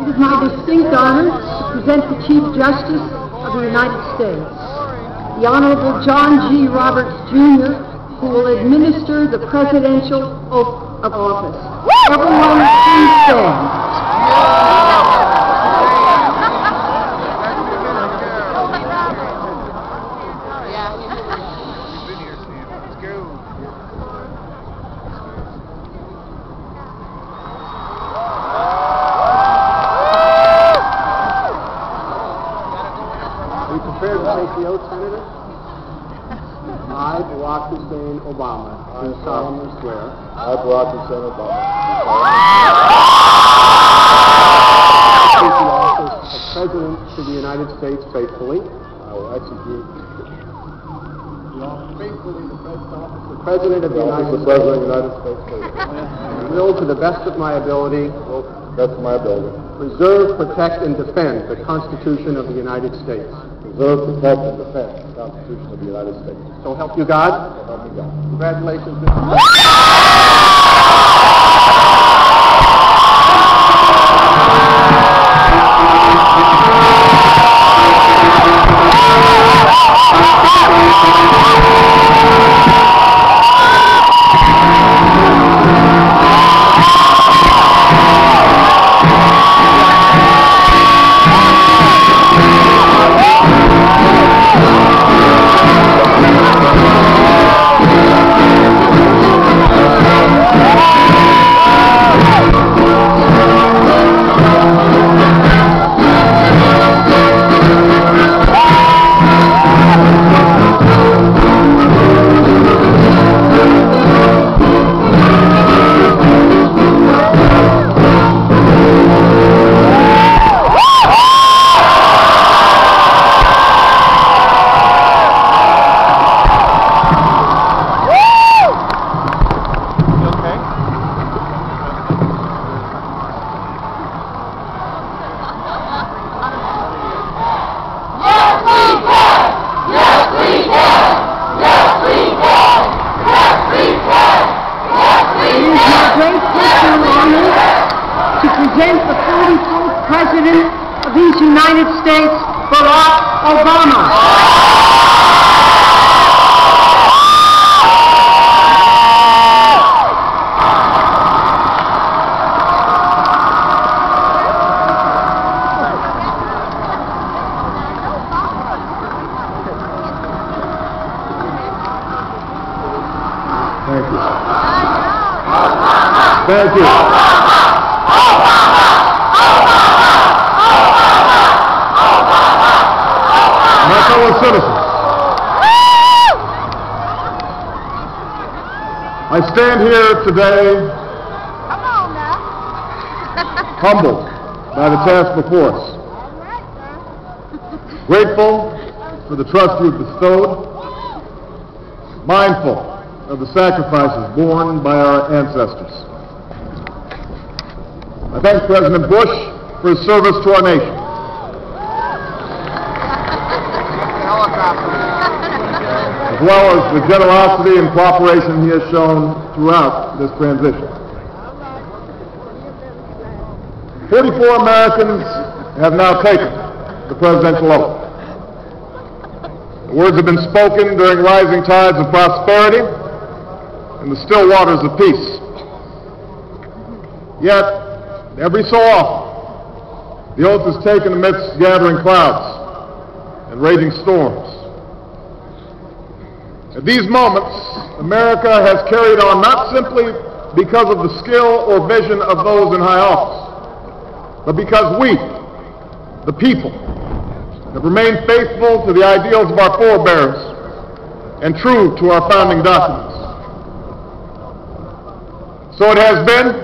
It is my distinct honor to present the Chief Justice of the United States, the Honorable John G. Roberts, Jr., who will administer the presidential oath of office. Everyone, please stand. The oath, Senator? I, Barack Hussein Obama, do solemnly swear. I, Barack Hussein Obama, do solemnly swear. The office of President to the United States faithfully. I will execute faithfully the President of the United States. President of the United States faithfully. And will, to the best of my ability, preserve, protect, and defend the Constitution of the United States. Preserve, protect, and defend the Constitution of the United States. So help you God. So help me God. Congratulations, Mr. President. Present the 44th President of these United States, Barack Obama. Thank you. Thank you. My fellow citizens, I stand here today humbled by the task before us, grateful for the trust you've bestowed, mindful of the sacrifices borne by our ancestors. I thank President Bush for his service to our nation. As well as the generosity and cooperation he has shown throughout this transition. 44 Americans have now taken the presidential oath. The words have been spoken during rising tides of prosperity and the still waters of peace. Yet, every so often, the oath is taken amidst gathering clouds and raging storms. At these moments, America has carried on not simply because of the skill or vision of those in high office, but because we, the people, have remained faithful to the ideals of our forebears and true to our founding documents. So it has been,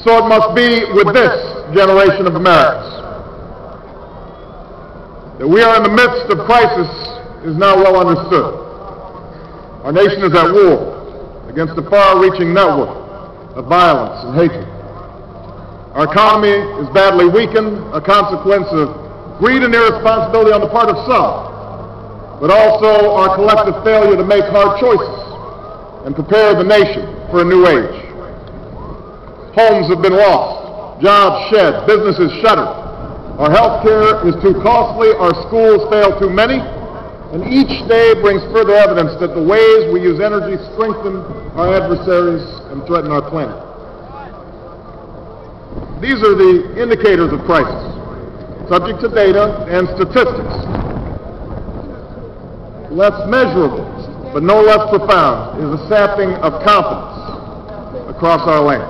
so it must be with this generation of Americans. That we are in the midst of crisis is now well understood. Our nation is at war against a far-reaching network of violence and hatred. Our economy is badly weakened, a consequence of greed and irresponsibility on the part of some, but also our collective failure to make hard choices and prepare the nation for a new age. Homes have been lost, jobs shed, businesses shuttered. Our health care is too costly, our schools fail too many, and each day brings further evidence that the ways we use energy strengthen our adversaries and threaten our planet. These are the indicators of crisis, subject to data and statistics. Less measurable, but no less profound, is the sapping of confidence across our land.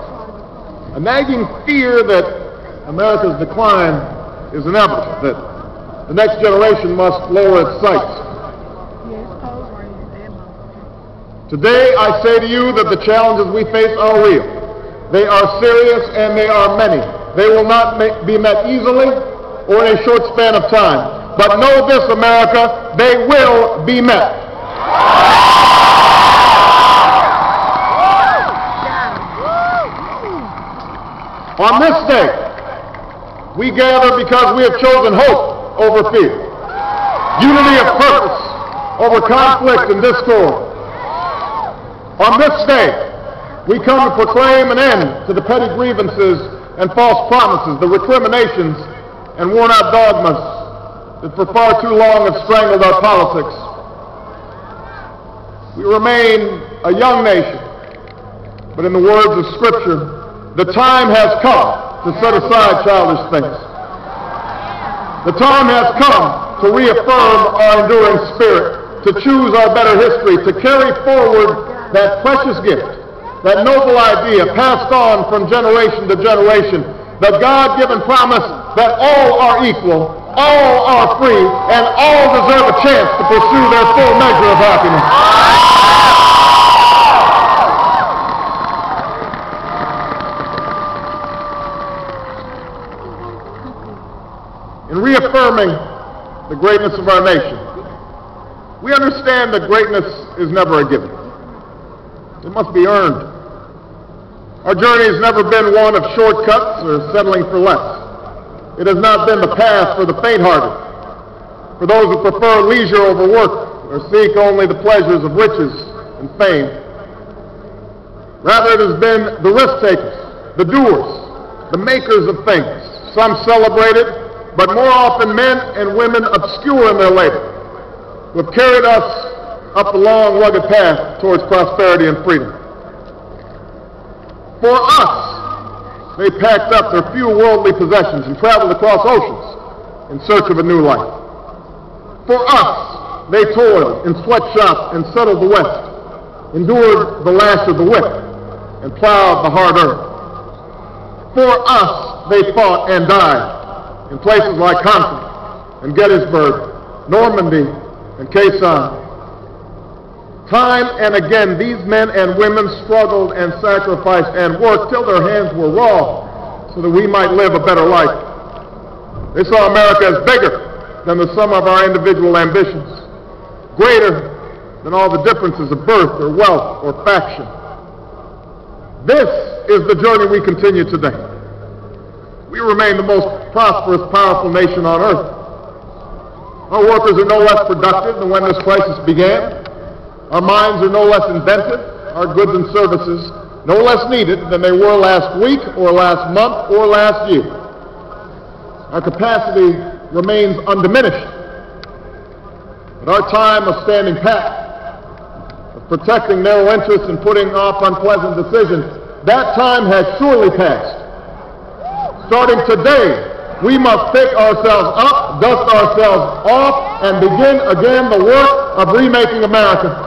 A nagging fear that America's decline is inevitable, that the next generation must lower its sights. Today, I say to you that the challenges we face are real. They are serious and they are many. They will not be met easily or in a short span of time. But know this, America, they will be met. On this day, we gather because we have chosen hope over fear, unity of purpose over conflict and discord. On this day, we come to proclaim an end to the petty grievances and false promises, the recriminations and worn-out dogmas that for far too long have strangled our politics. We remain a young nation, but in the words of Scripture, the time has come to set aside childish things. The time has come to reaffirm our enduring spirit, to choose our better history, to carry forward that precious gift, that noble idea passed on from generation to generation, the God-given promise that all are equal, all are free, and all deserve a chance to pursue their full measure of happiness. In reaffirming the greatness of our nation, we understand that greatness is never a given. It must be earned. Our journey has never been one of shortcuts or settling for less. It has not been the path for the faint-hearted, for those who prefer leisure over work or seek only the pleasures of riches and fame. Rather, it has been the risk-takers, the doers, the makers of things, some celebrated, but more often men and women obscure in their labor, who have carried us up the long, rugged path towards prosperity and freedom. For us, they packed up their few worldly possessions and traveled across oceans in search of a new life. For us, they toiled in sweatshops and settled the West, endured the lash of the whip, and plowed the hard earth. For us, they fought and died in places like Conflent and Gettysburg, Normandy, and Quai Sam. Time and again, these men and women struggled and sacrificed and worked till their hands were raw so that we might live a better life. They saw America as bigger than the sum of our individual ambitions, greater than all the differences of birth or wealth or faction. This is the journey we continue today. We remain the most prosperous, powerful nation on earth. Our workers are no less productive than when this crisis began. Our minds are no less inventive, our goods and services no less needed than they were last week or last month or last year. Our capacity remains undiminished. But our time of standing pat, of protecting narrow interests and putting off unpleasant decisions, that time has surely passed. Starting today, we must pick ourselves up, dust ourselves off, and begin again the work of remaking America.